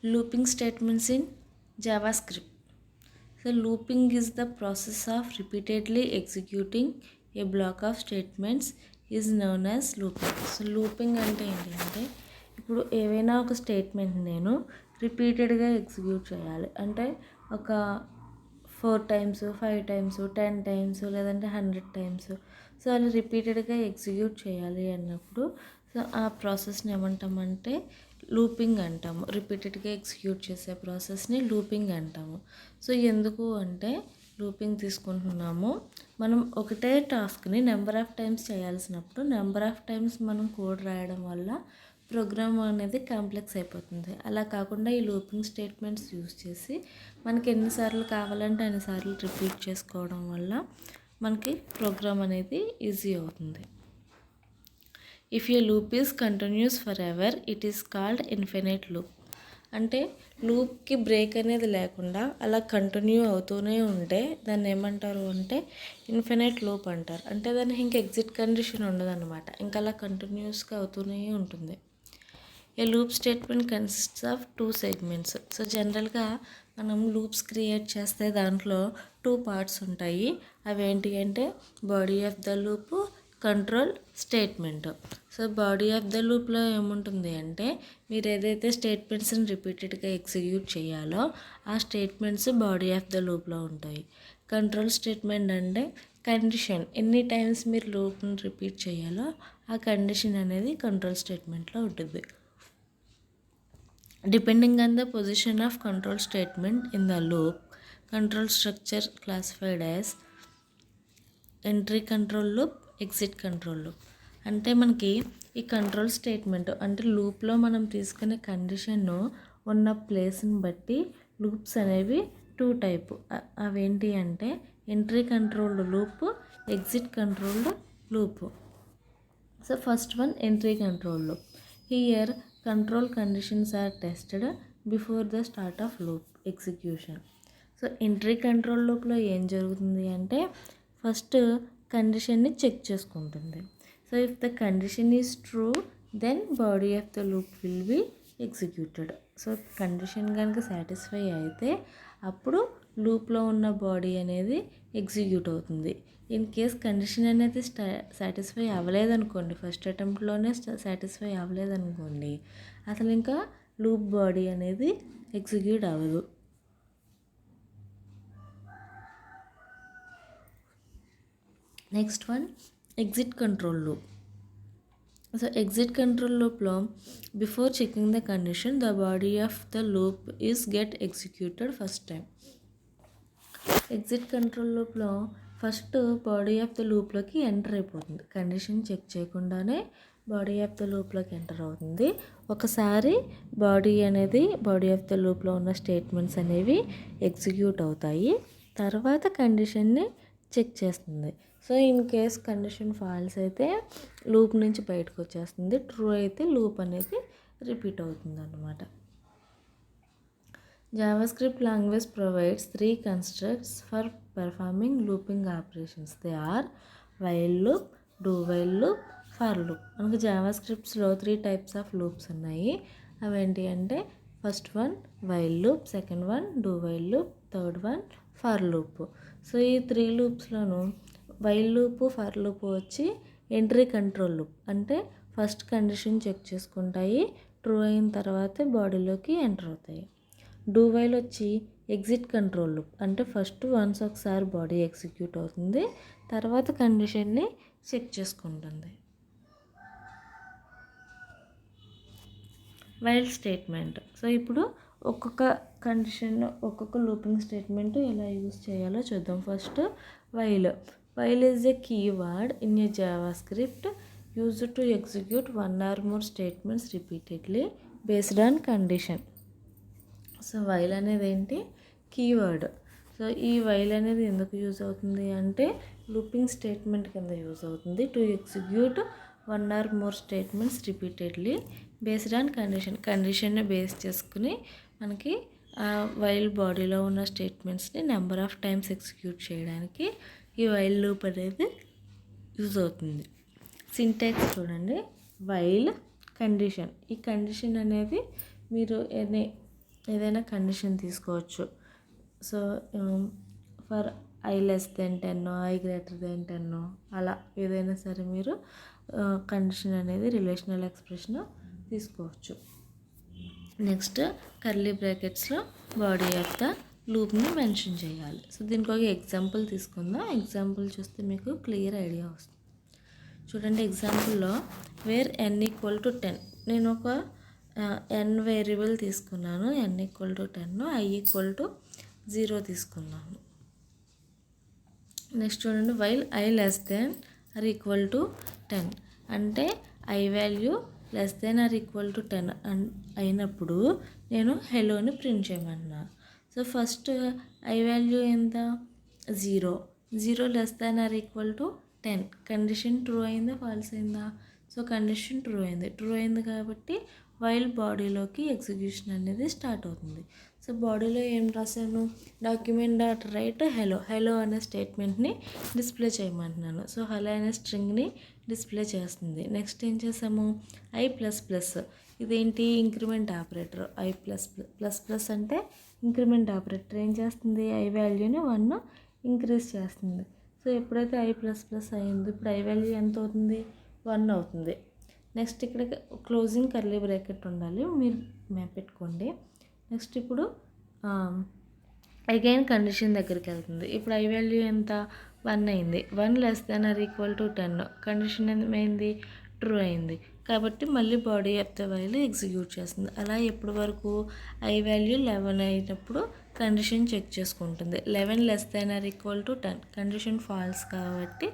Looping statements in JavaScript. So looping is the process of repeatedly executing a block of statements is known as looping. So looping అంటే ఏంటంటే ఇప్పుడు ఏవైనా ఒక statement నేను రిపీటెడ్గా execute చేయాలి అంటే ఒక 4 టైమ్స్ 5 టైమ్స్ 10 టైమ్స్ లేదంటే 100 టైమ్స్ సో అలా రిపీటెడ్గా ఎగ్జిక్యూట్ చేయాలి అన్నప్పుడు సో ఆ ప్రాసెస్ని ఏమంటామంటే లూపింగ్ అంటాము. రిపీటెడ్గా ఎగ్జిక్యూట్ చేసే ప్రాసెస్ని లూపింగ్ అంటాము. సో ఎందుకు అంటే లూపింగ్ తీసుకుంటున్నాము మనం ఒకటే టాస్క్ని నెంబర్ ఆఫ్ టైమ్స్ చేయాల్సినప్పుడు నెంబర్ ఆఫ్ టైమ్స్ మనం కోడ్ రాయడం వల్ల ప్రోగ్రామ్ అనేది కాంప్లెక్స్ అయిపోతుంది. అలా కాకుండా ఈ లూపింగ్ స్టేట్మెంట్స్ యూస్ చేసి మనకి ఎన్నిసార్లు కావాలంటే అన్నిసార్లు రిపీట్ చేసుకోవడం వల్ల మనకి ప్రోగ్రామ్ అనేది ఈజీ అవుతుంది. If A loop is continuous for ever it is called infinite loop. అంటే లూప్కి బ్రేక్ అనేది లేకుండా అలా కంటిన్యూ అవుతూనే ఉంటే దాన్ని ఏమంటారు అంటే ఇన్ఫినైట్ లూప్ అంటారు. అంటే దానికి ఇంక ఎగ్జిట్ కండిషన్ ఉండదన్నమాట, ఇంకా అలా కంటిన్యూస్గా అవుతూనే ఉంటుంది. A loop statement consists of 2 segments. So జనరల్గా మనం లూప్స్ క్రియేట్ చేస్తే దాంట్లో 2 పార్ట్స్ ఉంటాయి. అవేంటి అంటే body of the loop, control statement. So body of the లూప్లో ఏముంటుంది అంటే మీరు ఏదైతే స్టేట్మెంట్స్ని రిపీటెడ్గా ఎగ్జిక్యూట్ చేయాలో ఆ స్టేట్మెంట్స్ బాడీ ఆఫ్ ద లూప్లో ఉంటాయి. కంట్రోల్ స్టేట్మెంట్ అంటే కండిషన్, ఎన్ని టైమ్స్ మీరు లూప్ని రిపీట్ చేయాలో ఆ కండిషన్ అనేది కంట్రోల్ స్టేట్మెంట్లో ఉంటుంది. Depending on the position of control statement in the loop, control structure classified as entry control loop, exit control loop. అంటే మనకి ఈ కంట్రోల్ స్టేట్మెంట్ అంటే లూప్లో మనం తీసుకునే కండిషన్ను ఉన్న ప్లేస్ని బట్టి లూప్స్ అనేవి 2 టైపు. అవేంటి అంటే entry controlled loop, exit controlled loop. So first one entry control loop. Here control conditions are tested before the start of loop execution. So entry control లూప్లో ఏం జరుగుతుంది అంటే ఫస్ట్ కండిషన్ని చెక్ చేసుకుంటుంది. So if the condition is true then body of the loop will be executed. So condition కనుక satisfy అయితే అప్పుడు లూప్లో ఉన్న బాడీ అనేది ఎగ్జిక్యూట్ అవుతుంది. ఇన్ కేస్ కండిషన్ అనేది సాటిస్ఫై అవ్వలేదనుకోండి, ఫస్ట్ అటెంప్ట్లోనే సాటిస్ఫై అవ్వలేదనుకోండి, అసలు ఇంకా లూప్ బాడీ అనేది ఎగ్జిక్యూట్ అవ్వదు. Next one exit control loop. So exit control లూప్లో before checking the condition the body of the loop is get executed first time. Exit control లూప్లో ఫస్ట్ బాడీ ఆఫ్ ద లూప్లోకి enter అయిపోతుంది. Condition check చేయకుండానే body of the లూప్లోకి enter అవుతుంది. ఒకసారి body of the లూప్లో ఉన్న స్టేట్మెంట్స్ అనేవి ఎగ్జిక్యూట్ అవుతాయి. తర్వాత కండిషన్ని చెక్ చేస్తుంది. So in case condition false అయితే లూప్ నుంచి బయటకు వచ్చేస్తుంది, ట్రూ అయితే లూప్ అనేది రిపీట్ అవుతుంది అన్నమాట. JavaScript language provides 3 constructs for performing looping operations. They are while loop, do while loop, for loop. మనకు జావాస్క్రిప్ట్స్లో 3 టైప్స్ ఆఫ్ లూప్స్ ఉన్నాయి. అవేంటి అంటే first one while loop, second one do while loop, third one for loop. So ఈ 3 లూప్స్లోను while loop, for loop వచ్చి entry control loop. అంటే first condition check చేసుకుంటాయి, true అయిన తర్వాత బాడీలోకి ఎంటర్ అవుతాయి. డూ వైల్ వచ్చి ఎగ్జిట్ కంట్రోల్ లూప్. అంటే ఫస్ట్ వన్స్ ఒకసారి బాడీ ఎగ్జిక్యూట్ అవుతుంది, తర్వాత కండిషన్ని చెక్ చేసుకుంటుంది. While statement. సో ఇప్పుడు ఒక్కొక్క కండిషన్ ఒక్కొక్క లూపింగ్ స్టేట్మెంట్ ఎలా యూజ్ చేయాలో చూద్దాం. First while. While is a keyword in a JavaScript used to execute 1 or more statements repeatedly based on condition. So while అనేది ఏంటి? కీవర్డ్. సో ఈ వైల్ అనేది ఎందుకు యూజ్ అవుతుంది అంటే లూపింగ్ స్టేట్మెంట్ కింద యూజ్ అవుతుంది. To execute 1 or more statements repeatedly based on కండిషన్ని బేస్ చేసుకుని మనకి వైల్ బాడీలో ఉన్న స్టేట్మెంట్స్ని నెంబర్ ఆఫ్ టైమ్స్ ఎగ్జిక్యూట్ చేయడానికి ఈ వైల్ లూప్ అనేది యూజ్ అవుతుంది. సింటాక్స్ చూడండి. While condition. ఈ కండిషన్ అనేది మీరు ఏదైనా కండిషన్ తీసుకోవచ్చు. So for I less than 10 I greater than 10 అలా ఏదైనా సరే మీరు కండిషన్ అనేది రిలేషనల్ ఎక్స్ప్రెషన్ తీసుకోవచ్చు. Next curly బ్రాకెట్స్లో body of the లూప్ని మెన్షన్ చేయాలి. సో దీనికి ఒక ఎగ్జాంపుల్ తీసుకుందాం. ఎగ్జాంపుల్ చూస్తే మీకు క్లియర్ ఐడియా వస్తుంది. చూడండి, ఎగ్జాంపుల్లో వేర్ n = 10 నేను ఒక n వేరియబుల్ తీసుకున్నాను. n = 10, i = 0 తీసుకున్నాను. నెక్స్ట్ చూడండి, while i less than or equal to 10 అంటే i value less than or equal to 10 అయినప్పుడు నేను హెలోని ప్రింట్ చేయమన్నా. సో ఫస్ట్ i వాల్యూ ఎంత? 0 less than or equal to 10. Condition true అయిందా ఫాల్స్ అయిందా? సో కండిషన్ ట్రూ అయింది కాబట్టి వైల్ బాడీలోకి ఎగ్జిక్యూషన్ అనేది స్టార్ట్ అవుతుంది. సో బాడీలో ఏం రాశాను? డాక్యుమెంట్ డాట్ రైట్ హెలో అనే స్టేట్మెంట్ని డిస్ప్లే చేయమంటున్నాను. సో హెలో అనే స్ట్రింగ్ని డిస్ప్లే చేస్తుంది. నెక్స్ట్ ఏం చేసాము? i++, ఇదేంటి? Increment operator. i++ అంటే ఇంక్రిమెంట్ ఆపరేటర్ ఏం చేస్తుంది? i వాల్యూని 1 ఇంక్రీజ్ చేస్తుంది. సో ఎప్పుడైతే i++ అయింది, ఇప్పుడు i వాల్యూ ఎంత అవుతుంది? 1 అవుతుంది. నెక్స్ట్ ఇక్కడ క్లోజింగ్ కర్లీ బ్రాకెట్ ఉండాలి, మీరు పెట్టుకోండి. నెక్స్ట్ ఇప్పుడు అగైన్ కండిషన్ దగ్గరికి వెళ్తుంది. ఇప్పుడు i వాల్యూ ఎంత? 1 అయింది. 1 less than or equal to 10. Condition ఏమైంది? ట్రూ అయింది. కాబట్టి మళ్ళీ body of the while execute చేస్తుంది. అలా ఎప్పటి వరకు? i వాల్యూ 11 అయినప్పుడు కండిషన్ చెక్ చేసుకుంటుంది. 11 less than or equal to 10. Condition false కాబట్టి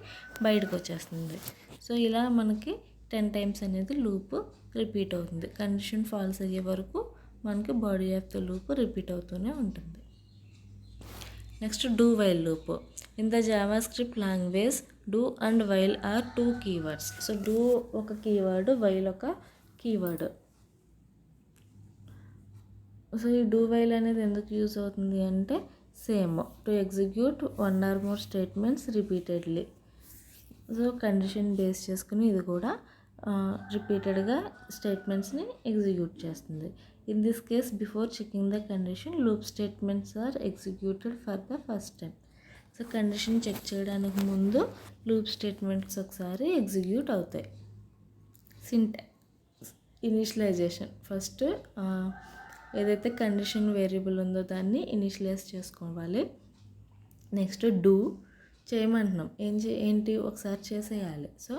బయటకు వచ్చేస్తుంది. సో ఇలా మనకి 10 టైమ్స్ అనేది లూప్ రిపీట్ అవుతుంది. కండిషన్ ఫాల్స్ అయ్యే వరకు మనకి body of the loop repeat అవుతూనే ఉంటుంది. Next do while loop. In the JavaScript language do and while are 2 keywords. So do ఒక కీవర్డ్, వైల్ ఒక కీవర్డ్. సో ఈ డూ వైల్ అనేది ఎందుకు యూజ్ అవుతుంది అంటే same to execute 1 or more statements repeatedly. So condition base చేసుకుని ఇది కూడా రిపీటెడ్గా స్టేట్మెంట్స్ని ఎగ్జిక్యూట్ చేస్తుంది. In this case before checking the condition loop statements are executed for the first time. So condition check చేయడానికి ముందు లూప్ స్టేట్మెంట్స్ ఒకసారి execute అవుతాయి. Syntax initialisation. ఫస్ట్ ఏదైతే కండిషన్ వేరియబుల్ ఉందో దాన్ని ఇనిషియలైజ్ చేసుకోవాలి. నెక్స్ట్ డూ చేయమంటున్నాం. ఏంటి ఒకసారి చేసేయాలి. So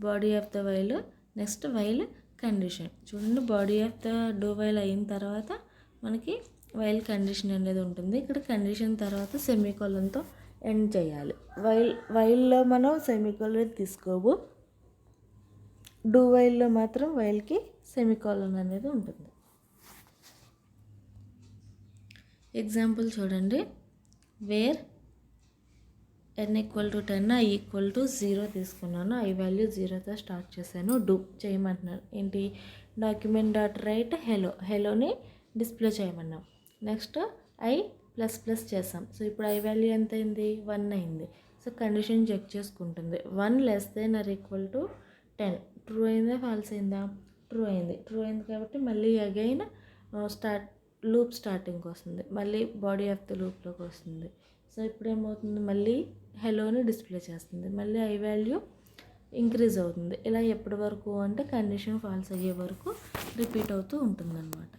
body of the while, next while condition. చూడండి, body of the do while అయిన తర్వాత మనకి వైల్ కండిషన్ అనేది ఉంటుంది. ఇక్కడ కండిషన్ తర్వాత సెమీకోలన్తో ఎండ్ చేయాలి. వైల్లో మనం సెమీకోలన్ తీసుకోము, డూ వైల్లో మాత్రం వైల్కి సెమీకోలన్ అనేది ఉంటుంది. ఎగ్జాంపుల్ చూడండి, వేర్ n = 10 i = 0 తీసుకున్నాను. i వాల్యూ 0తో స్టార్ట్ చేశాను. డూ చేయమంటున్నాను. ఏంటి? డాక్యుమెంట్ డాట్ రైట్ హెలోని డిస్ప్లే చేయమన్నాం. నెక్స్ట్ i++ చేసాం. సో ఇప్పుడు i వాల్యూ ఎంత అయింది? 1 అయింది. సో కండిషన్ చెక్ చేసుకుంటుంది. 1 less than or equal to 10. True అయిందా ఫాల్స్ అయిందా? ట్రూ అయింది కాబట్టి మళ్ళీ అగైన్ లూప్ స్టార్టింగ్కి వస్తుంది. మళ్ళీ బాడీ ఆఫ్ ద లూప్లోకి వస్తుంది. సో ఇప్పుడు ఏమవుతుంది? మళ్ళీ హెలోని డిస్ప్లే చేస్తుంది. మళ్ళీ i వాల్యూ ఇంక్రీజ్ అవుతుంది. ఇలా ఎప్పటి వరకు అంటే కండిషన్ ఫాల్స్ అయ్యే వరకు రిపీట్ అవుతూ ఉంటుందన్నమాట.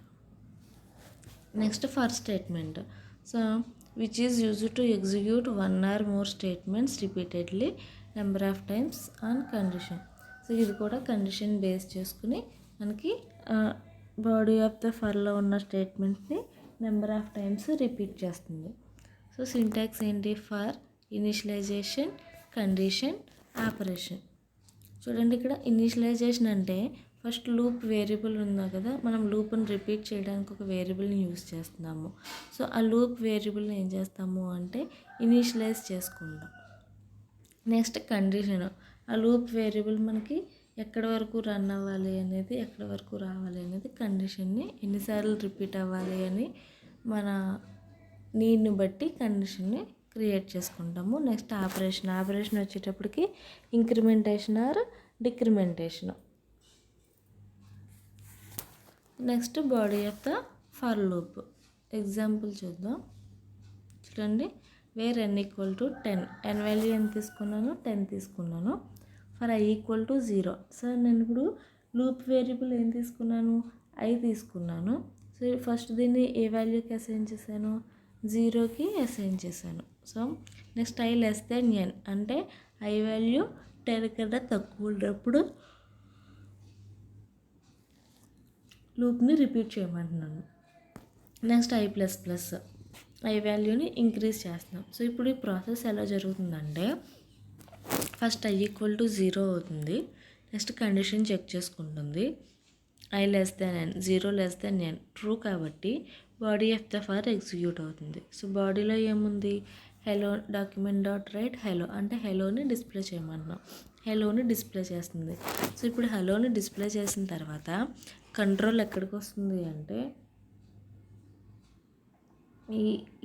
Next for statement. So which is used to execute 1 or more statements repeatedly number of times on condition. So ఇది కూడా కండిషన్ బేస్ చేసుకుని మనకి బాడీ ఆఫ్ ద ఫర్లో ఉన్న స్టేట్మెంట్ని నెంబర్ ఆఫ్ టైమ్స్ రిపీట్ చేస్తుంది. సో సింటాక్స్ ఏంటి? For, initialization, condition, operation. చూడండి, ఇక్కడ ఇనిషియలైజేషన్ అంటే ఫస్ట్ లూప్ వేరియబుల్ ఉందా కదా, మనం లూప్ని రిపీట్ చేయడానికి ఒక వేరియబుల్ని యూజ్ చేస్తున్నాము. సో ఆ లూప్ వేరియబుల్ని ఏం చేస్తాము అంటే ఇనిషియలైజ్ చేసుకుంటాం. Next condition. ఆ లూప్ వేరియబుల్ మనకి ఎక్కడి వరకు రన్ అవ్వాలి అనేది, ఎక్కడి వరకు రావాలి అనేది కండిషన్ని ఎన్నిసార్లు రిపీట్ అవ్వాలి అని మన నీడ్ని బట్టి కండిషన్ని క్రియేట్ చేసుకుంటాము. నెక్స్ట్ ఆపరేషన్ వచ్చేటప్పటికి incrementation or decrementation. Next body of the for loop. Example చూద్దాం. చూడండి, where n equal to 10, n value ఎంత తీసుకున్నాను, 10 తీసుకున్నాను. For i equal to 0. So నేను ఇప్పుడు లూప్ వేరియబుల్ ఏం తీసుకున్నాను, i తీసుకున్నాను. సో ఫస్ట్ దీన్ని ఏ వాల్యూకి అసైన్ చేశాను, 0కి అసైన్ చేశాను. So next i less than n అంటే i వాల్యూ 10 కన్నా తక్కువ ఉన్నప్పుడు లూప్ని రిపీట్ చేయమంటున్నాను. Next i plus plus, i వాల్యూని ఇంక్రీజ్ చేస్తున్నాం. సో ఇప్పుడు ఈ ప్రాసెస్ ఎలా జరుగుతుందంటే, ఫస్ట్ i ఈక్వల్ టు 0 అవుతుంది. నెక్స్ట్ కండిషన్ చెక్ చేసుకుంటుంది. i less than n, 0 less than n true కాబట్టి body of the for execute అవుతుంది. సో బాడీలో ఏముంది, hello document dot write hello అంటే హెలోని డిస్ప్లే చేయమన్నాం. హెలోని డిస్ప్లే చేస్తుంది. సో ఇప్పుడు హెలోని డిస్ప్లే చేసిన తర్వాత కంట్రోల్ ఎక్కడికి వస్తుంది అంటే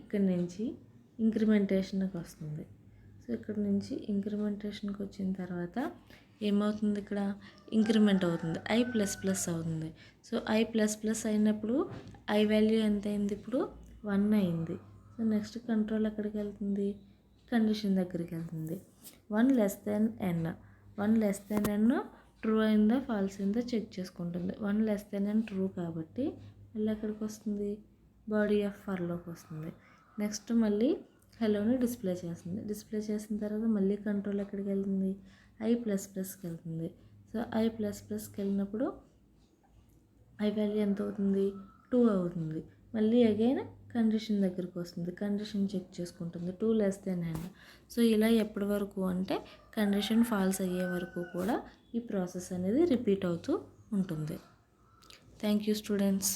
ఇక్కడ నుంచి ఇంక్రిమెంటేషన్కి వస్తుంది. సో ఇక్కడ నుంచి ఇంక్రిమెంటేషన్కి వచ్చిన తర్వాత ఏమవుతుంది, ఇక్కడ ఇంక్రిమెంట్ అవుతుంది, i ప్లస్ ప్లస్ అవుతుంది. సో i ప్లస్ ప్లస్ అయినప్పుడు i వాల్యూ ఎంత అయింది, ఇప్పుడు 1 అయింది. సో నెక్స్ట్ కంట్రోల్ ఎక్కడికి వెళ్తుంది, కండిషన్ దగ్గరికి వెళ్తుంది. 1 less than n, 1 less than n true అయిందా ఫాల్స్ అయిందా చెక్ చేసుకుంటుంది. 1 లెస్ దెన్ n ట్రూ కాబట్టి మళ్ళీ ఎక్కడికి వస్తుంది, బాడీ ఆఫ్ ఫర్లోకి వస్తుంది. నెక్స్ట్ మళ్ళీ హెలోని డిస్ప్లే చేస్తుంది. డిస్ప్లే చేసిన తర్వాత మళ్ళీ కంట్రోల్ ఎక్కడికి వెళ్తుంది, i ప్లస్ ప్లస్కి వెళ్తుంది. సో i ప్లస్ ప్లస్కి వెళ్ళినప్పుడు i వాల్యూ ఎంత అవుతుంది, 2 అవుతుంది. మళ్ళీ అగైన్ కండిషన్ దగ్గరికి వస్తుంది, కండిషన్ చెక్ చేసుకుంటుంది, 2 లెస్ దెన్ n. సో ఇలా ఎప్పటి వరకు అంటే కండిషన్ ఫాల్స్ అయ్యే వరకు కూడా ఈ ప్రాసెస్ అనేది రిపీట్ అవుతూ ఉంటుంది. Thank you students.